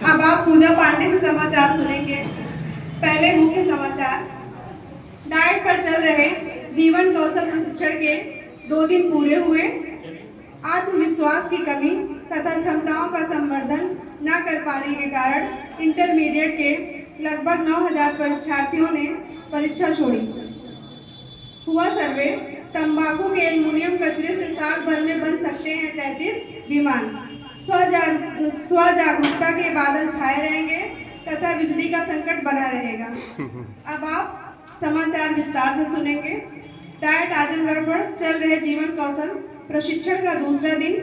अब आप पूजा पांडे से समाचार सुनेंगे। पहले मुख्य समाचार। डाइट पर चल रहे जीवन कौशल प्रशिक्षण के 2 दिन पूरे हुए। आत्मविश्वास की कमी तथा क्षमताओं का संवर्धन न कर पाने के कारण इंटरमीडिएट के लगभग 9000 परीक्षार्थियों ने परीक्षा छोड़ी। हुआ सर्वे। तंबाकू के एल्युमिनियम कचरे से साल भर में बन सकते हैं 33 विमान। स्वजागरूकता के बादल छाए रहेंगे तथा बिजली का संकट बना रहेगा। अब आप समाचार विस्तार से सुनेंगे। डाइट आजमगढ़ पर चल रहे जीवन कौशल प्रशिक्षण का दूसरा दिन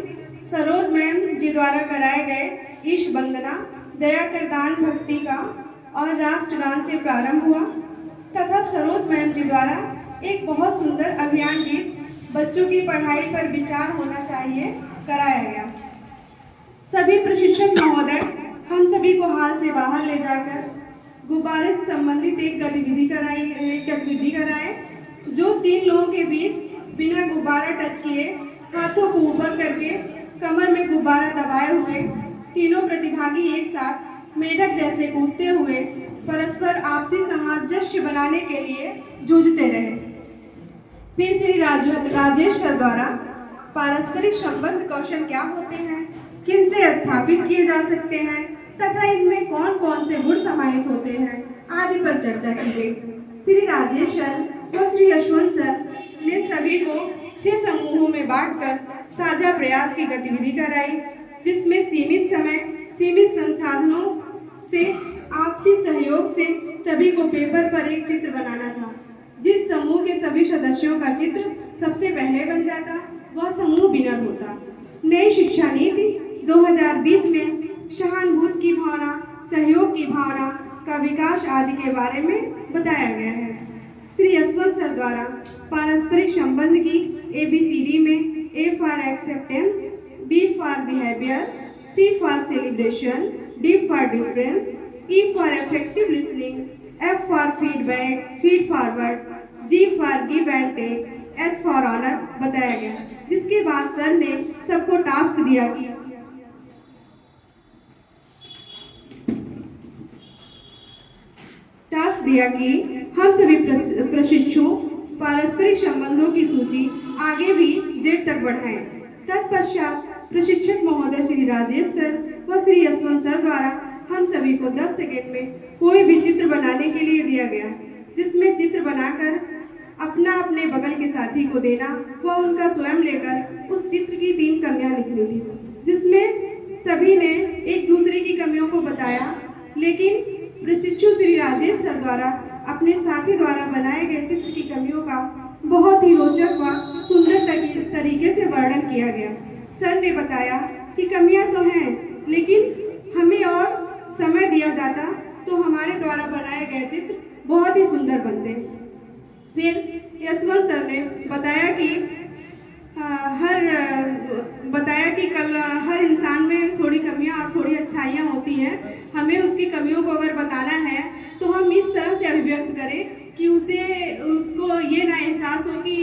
सरोज मैम जी द्वारा कराए गए ईश वंदना, दया कर दान भक्ति का और राष्ट्रगान से प्रारंभ हुआ तथा सरोज मैम जी द्वारा एक बहुत सुंदर अभियान गीत बच्चों की पढ़ाई पर विचार होना चाहिए कराया गया। सभी प्रशिक्षक महोदय हम सभी को हाल से बाहर ले जाकर गुब्बारे से संबंधित एक गतिविधि कराए जो 3 लोगों के बीच बिना गुब्बारा टच किए हाथों को ऊपर करके कमर में गुब्बारा दबाए हुए तीनों प्रतिभागी एक साथ मेढक जैसे कूदते हुए परस्पर आपसी सामंजस्य बनाने के लिए जूझते रहे। फिर श्री राजेश सर द्वारा पारस्परिक संबंध कौशल क्या होते हैं, किनसे स्थापित किए जा सकते हैं तथा इनमें कौन कौन से गुण समाहित होते हैं आदि पर चर्चा की गई। श्री राजेश सर व श्री यशवंत सर ने सभी को 6 समूहों में बांटकर साझा प्रयास की गतिविधि कराई जिसमें सीमित समय सीमित संसाधनों से आपसी सहयोग से सभी को पेपर पर एक चित्र बनाना था। जिस समूह के सभी सदस्यों का चित्र सबसे पहले बन जाता वह समूह विनर होता। नई शिक्षा नीति 2020 में सहानुभूति की भावना, सहयोग की भावना का विकास आदि के बारे में बताया गया है। श्री यशवंत सर द्वारा पारस्परिक संबंध की ABCD में A for acceptance, B for behaviour, C for celebration, D for difference, E for effective listening, F for feedback, feed forward, G for give and take, H for honour बताया गया। जिसके बाद sir ने सबको task दिया कि हम सभी प्रशिक्षु पारस्परिक संबंधों की सूची आगे भी Z तक बढ़ाएं। तत्पश्चात प्रशिक्षक महोदय श्री राजेश सर व श्री यशवंत सर द्वारा हम सभी को 10 सेकंड में कोई भी चित्र बनाने के लिए दिया गया जिसमें चित्र बनाकर अपना अपने बगल के साथी को देना व उनका स्वयं लेकर उस चित्र की 3 कमियां लिखनी थी जिसमें सभी ने एक दूसरे की कमियों को बताया। लेकिन प्रशिक्षु श्री राजेश सर द्वारा अपने साथी द्वारा बनाए गए चित्र की कमियों का बहुत ही रोचक व सुंदर तरीके से वर्णन किया गया। सर ने बताया कि कमियां तो हैं लेकिन हमें और समय दिया जाता तो हमारे द्वारा बनाए गए चित्र बहुत ही सुंदर बनते। फिर यशवंत सर ने बताया कि कल हर इंसान में थोड़ी कमियां और थोड़ी अच्छाइयां होती हैं। हमें उसकी कमियों को अगर बताना है तो हम इस तरह से अभिव्यक्त करें कि उसको ये ना एहसास हो कि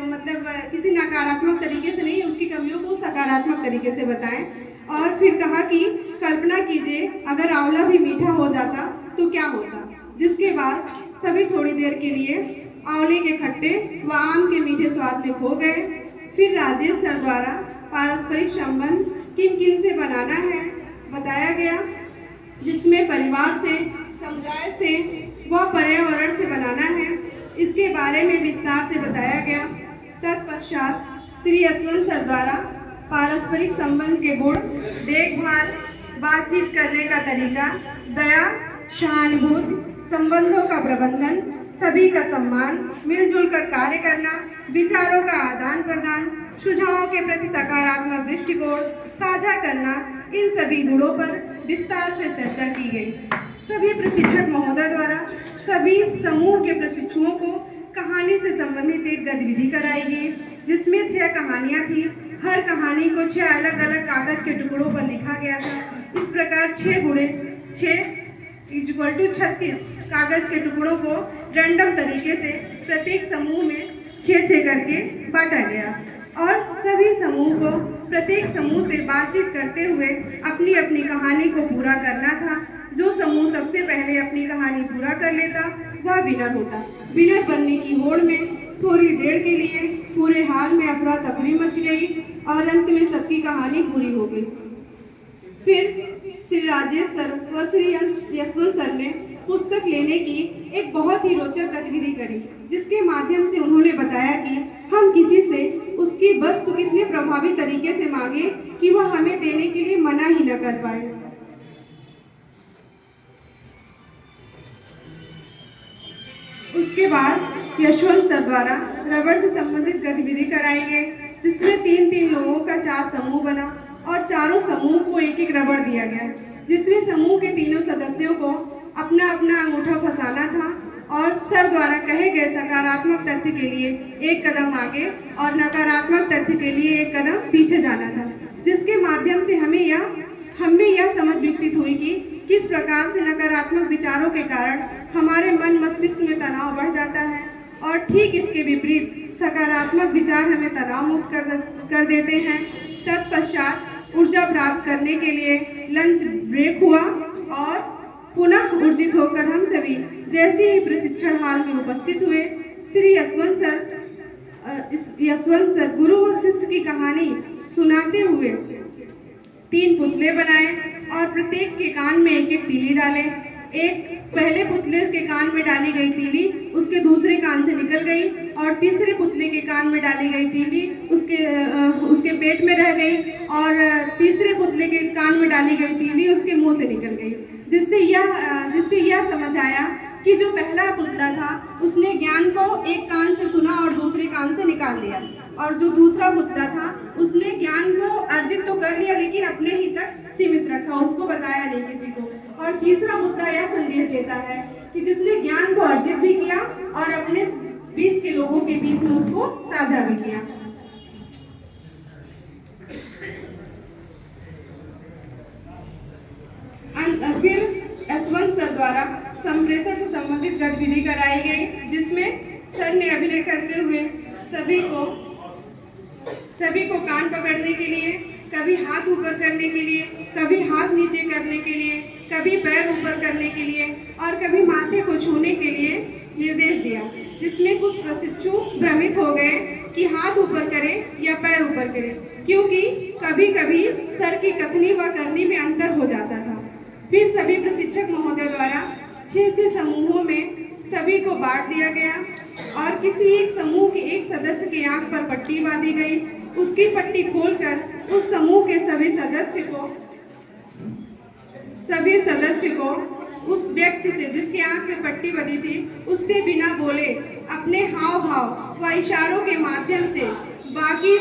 मतलब किसी नकारात्मक तरीके से नहीं, उसकी कमियों को सकारात्मक तरीके से बताएं। और फिर कहा कि कल्पना कीजिए अगर आंवला भी मीठा हो जाता तो क्या होता। जिसके बाद सभी थोड़ी देर के लिए आंवले के खट्टे व आम के मीठे स्वाद में खो गए। फिर राजेश सर द्वारा पारस्परिक संबंध किन किन से बनाना है बताया गया जिसमें परिवार से, समुदाय से व पर्यावरण से बनाना है। इसके बारे में विस्तार से बताया गया। तत्पश्चात श्री यशवंत सर द्वारा पारस्परिक संबंध के गुण, देखभाल, बातचीत करने का तरीका, दया, सहानुभूति, संबंधों का प्रबंधन, सभी का सम्मान, मिलजुल कर कार्य करना, विचारों का आदान प्रदान, सुझावों के प्रति सकारात्मक दृष्टिकोण साझा करना, इन सभी गुणों पर विस्तार से चर्चा की गई। सभी प्रशिक्षक महोदय द्वारा सभी समूह के प्रशिक्षुओं को कहानी से संबंधित एक गतिविधि कराई गई जिसमें 6 कहानियां थी। हर कहानी को 6 अलग अलग कागज के टुकड़ों पर लिखा गया था। इस प्रकार 6 गुणे 6 = 36 कागज के टुकड़ों को रैंडम तरीके से प्रत्येक समूह में 6-6 करके बांटा गया और सभी समूह को प्रत्येक समूह से बातचीत करते हुए अपनी अपनी कहानी को पूरा करना था। जो समूह सबसे पहले अपनी कहानी पूरा कर लेता वह विनर होता। विनर बनने की होड़ में थोड़ी देर के लिए पूरे हाल में अफरा तफरी मच गई और अंत में सबकी कहानी पूरी हो गई। फिर श्री राजेश सर व श्री यशवंत सर ने पुस्तक लेने की एक बहुत ही रोचक गतिविधि करी, जिसके माध्यम से उन्होंने बताया कि हम किसी से उसकी वस्तु कितने प्रभावी तरीके से मांगे कि वह हमें देने के लिए मना ही न कर पाए। उसके बाद यशवंत सर द्वारा रबड़ से संबंधित गतिविधि कराई गई, जिसमें 3-3 लोगों का 4 समूह बना और चारों समूह को एक एक रबड़ दिया गया, जिसमें समूह के तीनों सदस्यों को अपना अपना अंगूठा फंसाना था और सर द्वारा कहे गए सकारात्मक तथ्य के लिए एक कदम आगे और नकारात्मक तथ्य के लिए एक कदम पीछे जाना था, जिसके माध्यम से हमें यह समझ विकसित हुई कि किस प्रकार से नकारात्मक विचारों के कारण हमारे मन मस्तिष्क में तनाव बढ़ जाता है और ठीक इसके विपरीत सकारात्मक विचार हमें तनाव मुक्त कर देते हैं। तत्पश्चात ऊर्जा प्राप्त करने के लिए लंच ब्रेक हुआ और पुनः ऊर्जित होकर हम सभी जैसे ही प्रशिक्षण हाल में उपस्थित हुए, श्री यशवंत सर गुरु व शिष्य की कहानी सुनाते हुए 3 पुतले बनाए और प्रत्येक के कान में एक एक तीली डाले। एक पहले पुतले के कान में डाली गई तीली उसके दूसरे कान से निकल गई और तीसरे पुतले के कान में डाली गई तीली उसके पेट में रह गई और तीसरे पुतले के कान में डाली गई तीली उसके मुंह से निकल गई, जिससे यह समझ आया कि जो पहला पुतला था उसने ज्ञान को एक कान से सुना और दूसरे कान से निकाल दिया, और जो दूसरा पुतला था उसने ज्ञान को अर्जित तो कर लिया लेकिन अपने ही तक सीमित रखा, उसको बताया नहीं किसी को। और तीसरा मुद्दा यह संदेश देता है कि जिसने ज्ञान को अर्जित भी किया और अपने बीच के लोगों के बीच में उसको साझा भी किया। फिर यशवंत सर द्वारा संप्रेषण से संबंधित गतिविधि कराई गई, जिसमें सर ने अभिनय करते हुए सभी को कान पकड़ने के लिए, कभी हाथ ऊपर करने के लिए, कभी हाथ नीचे करने के लिए, कभी पैर ऊपर करने के लिए और कभी माथे को छूने के लिए निर्देश दिया, जिसमें कुछ प्रशिक्षु भ्रमित हो गए कि हाथ ऊपर करें या पैर ऊपर करें, क्योंकि कभी कभी सर की कथनी व करनी में अंतर हो जाता था। फिर सभी प्रशिक्षक महोदय द्वारा 6 समूहों में सभी को बांट दिया गया और किसी एक समूह के एक सदस्य के आंख पर पट्टी बांधी गई। उसकी पट्टी खोलकर उस समूह के सभी सदस्य को उस व्यक्ति से जिसके आंख में पट्टी बंधी थी उससे बिना बोले अपने हाव भाव व इशारों के माध्यम से बाकी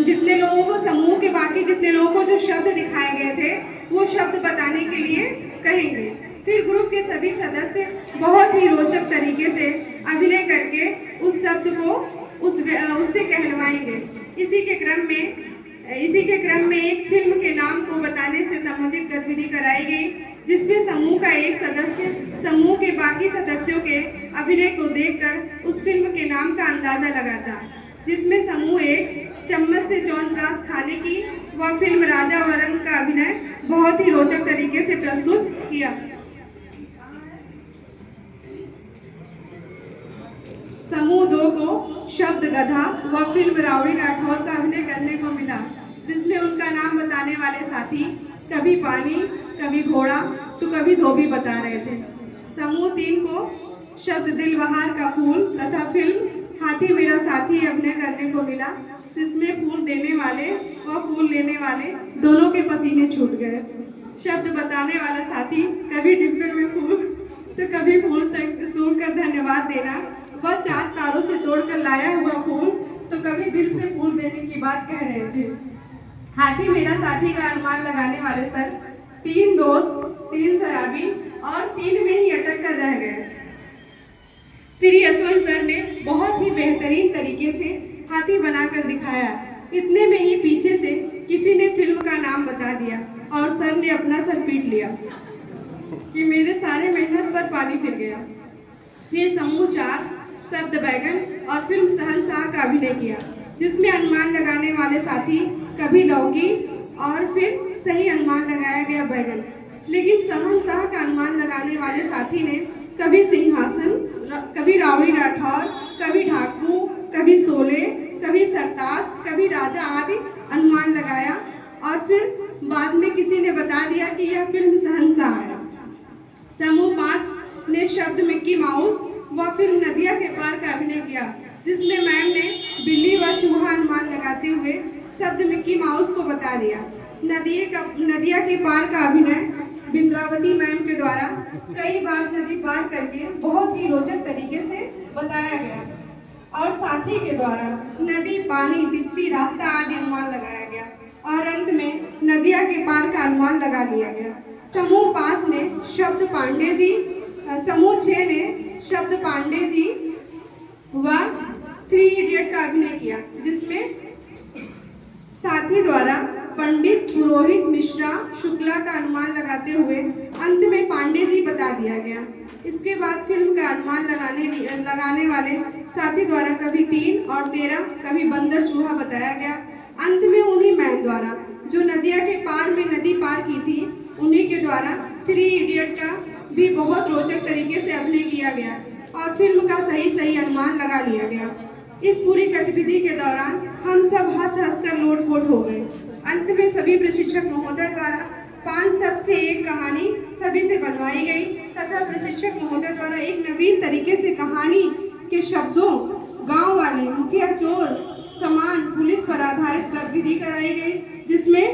जितने लोगों को, समूह के बाकी जितने लोगों को जो शब्द दिखाए गए थे वो शब्द बताने के लिए कहेंगे। फिर ग्रुप के सभी सदस्य बहुत ही रोचक तरीके से अभिनय करके उस शब्द को उससे कहलवाएंगे। इसी के क्रम में एक फिल्म के नाम को बताने से संबंधित गतिविधि कराई गई, जिसमें समूह का एक सदस्य समूह के बाकी सदस्यों के अभिनय को देखकर उस फिल्म के नाम का अंदाजा लगाता, जिसमें समूह एक चम्मच से च्यवनप्राश खाने की वह फिल्म राजा व रंक का अभिनय बहुत ही रोचक तरीके से प्रस्तुत किया। समूह 2 को शब्द गधा व फिल्म राउडी राठौर का अभिनय करने को मिला, जिसमें उनका नाम बताने वाले साथी कभी पानी, कभी घोड़ा तो कभी धोबी बता रहे थे। समूह 3 को शब्द दिलबहार का फूल तथा फिल्म हाथी मेरा साथी अभिनय करने को मिला, जिसमें फूल देने वाले व फूल लेने वाले दोनों के पसीने छूट गए। शब्द बताने वाला साथी कभी डिब्बे में फूल तो कभी फूल सूंघकर धन्यवाद देना व 4 तारों से तोड़कर लाया हुआ फूल तो कभी दिल से फूल देने की बात कह रहे थे। हाथी मेरा साथी का अनुमान लगाने वाले सर 3 दोस्त, 3 शराबी और 3 में ही अटक कर रह गए। श्री यशवंत सर ने बहुत ही बेहतरीन तरीके से हाथी बनाकर दिखाया। इतने में ही पीछे से किसी ने फिल्म का नाम बता दिया और सर ने अपना सर पीट लिया कि मेरे सारे मेहनत पर पानी फिर गया। फिर समूह 4 शब्द बैगन और फिल्म शहंशाह का अभिनय किया, जिसमें अनुमान लगाने वाले साथी साथ ही कभी लौकी और फिर सही अनुमान लगाया गया बैगन। लेकिन शहंशाह का अनुमान लगाने वाले साथी ने कभी सिंहासन, कभी रावड़ी राठौर, कभी ढाकू, कभी शोले, कभी सरताज, कभी राजा आदि अनुमान लगाया और फिर बाद में किसी ने बता दिया कि यह फिल्म शहंशाह है। समूह 5 ने शब्द मिक्की माउस व फिल्म नदिया के पार का अभिनय किया, जिसमें मैम ने बिल्ली व चूहा अनुमान लगाते हुए शब्द मिक्की माउस को बता दिया। नदिया के पार का अभिनय बिंद्रावती मैम के द्वारा कई बार नदी पार करके बहुत ही रोचक तरीके से बताया गया और साथी के द्वारा नदी, पानी, तितली, रास्ता आदि अनुमान लगाया गया और अंत में नदिया के पार का अनुमान लगा लिया गया। समूह 5 ने शब्द पांडे जी, समूह 6 ने शब्द पांडे जी व 3 इडियट का अभिनय किया, जिसमें साथी द्वारा पंडित, पुरोहित, मिश्रा, शुक्ला का अनुमान लगाते हुए अंत में पांडे जी बता दिया गया। इसके बाद फिल्म का अनुमान लगाने वाले साथी द्वारा कभी 3 और 13, कभी बंदर चूहा बताया गया। अंत में उन्हीं मैम द्वारा जो नदिया के पार में नदी पार की थी, उन्हीं के द्वारा 3 इडियट का भी बहुत रोचक तरीके से अभिनय किया गया और फिल्म का सही अनुमान लगा लिया गया। इस पूरी गतिविधि के दौरान हम सब हंस कर लोटपोट हो गए। अंत में सभी प्रशिक्षक महोदय द्वारा 5 शब्द से एक कहानी सभी से बनवाई गई तथा प्रशिक्षक महोदय द्वारा एक नवीन तरीके से कहानी के शब्दों गांव वाले, मुखिया, चोर, समान, पुलिस पर आधारित गतिविधि कराई गई, जिसमें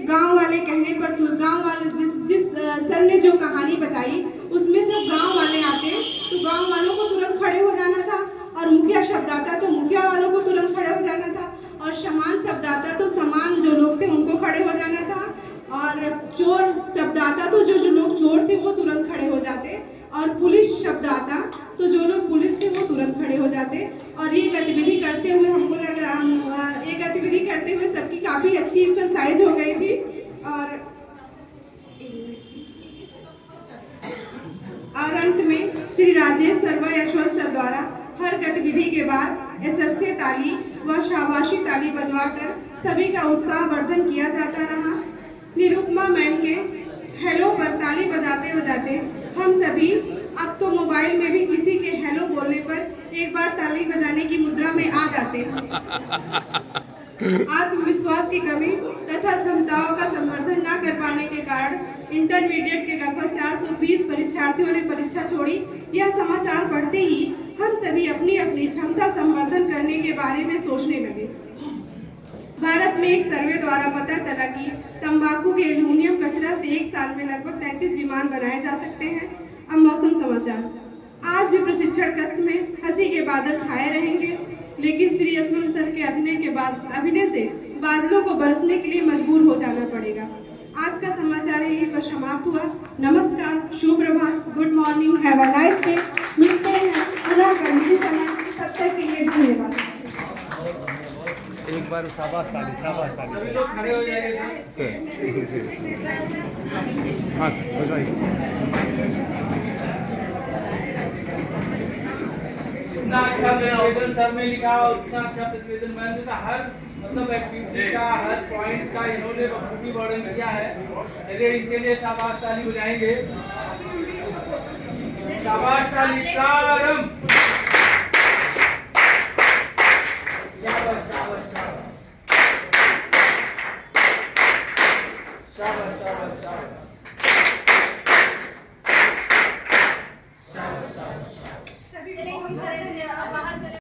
गांव वाले कहने पर गांव वाले जिस सर ने जो कहानी बताई उसमें जब गांव वाले आते तो गांव वालों को तुरंत खड़े हो जाना था और मुखिया शब्द आता तो मुखिया वालों को तुरंत खड़े हो जाना था और समान शब्द आता तो समान जो लोग थे उनको खड़े हो जाना था और चोर शब्द आता तो जो लोग चोर थे वो तुरंत खड़े हो जाते और पुलिस शब्द आता तो जो लोग पुलिस थे वो तुरंत खड़े हो जाते। और ये गतिविधि करते हुए हमको लग रहा ये गतिविधि करते हुए सबकी काफ़ी अच्छी एक्सरसाइज हो गई थी और अंत में श्री राजेश सर व यशवंत सर द्वारा हर गतिविधि के बाद एसएससी ताली व शाबाशी ताली बजवाकर सभी का उत्साह वर्धन किया जाता रहा। निरुपमा मैम के हेलो पर ताली बजाते बजाते हम सभी अब तो मोबाइल में भी किसी के हेलो बोलने पर एक बार ताली बजाने की मुद्रा में आ जाते हैं। आत्मविश्वास की कमी तथा क्षमताओं का संवर्धन न कर पाने के कारण इंटरमीडिएट के लगभग 420 परीक्षार्थियों ने परीक्षा छोड़ी। यह समाचार पढ़ते ही हम सभी अपनी अपनी क्षमता संवर्धन करने के बारे में सोचने लगे। भारत में एक सर्वे द्वारा पता चला कि तंबाकू के एल्यूमिनियम कचरा से एक साल में लगभग 33 विमान बनाए जा सकते हैं। अब मौसम समाचार। आज भी प्रशिक्षण कक्ष में हंसी के बादल छाए रहेंगे, लेकिन श्री यशवंत सर के अभिनय से बादलों को बरसने के लिए मजबूर हो जाना पड़ेगा। आज का समाचार यहीं पर समाप्त हुआ। नमस्कार, शुभ प्रभात, good morning, have a nice day. मिलते हैं पुनः कल समय। तब तक के लिए धन्यवाद। एक बार शाबाश ताली। सभी लोग खड़े हो जाएंगे हाँ सर, हो जाएगी। इतना अच्छा प्रतिवेदन सर में लिखा और इतना अच्छा प्रतिवेदन मैम ने हर मतलब एक्टिविटी का हर पॉइंट का इन्होंने बखूबी वर्णन किया है। चलिए इनके लिए शाबाश ताली बजाएंगे। शाबाश ताली प्रारंभ।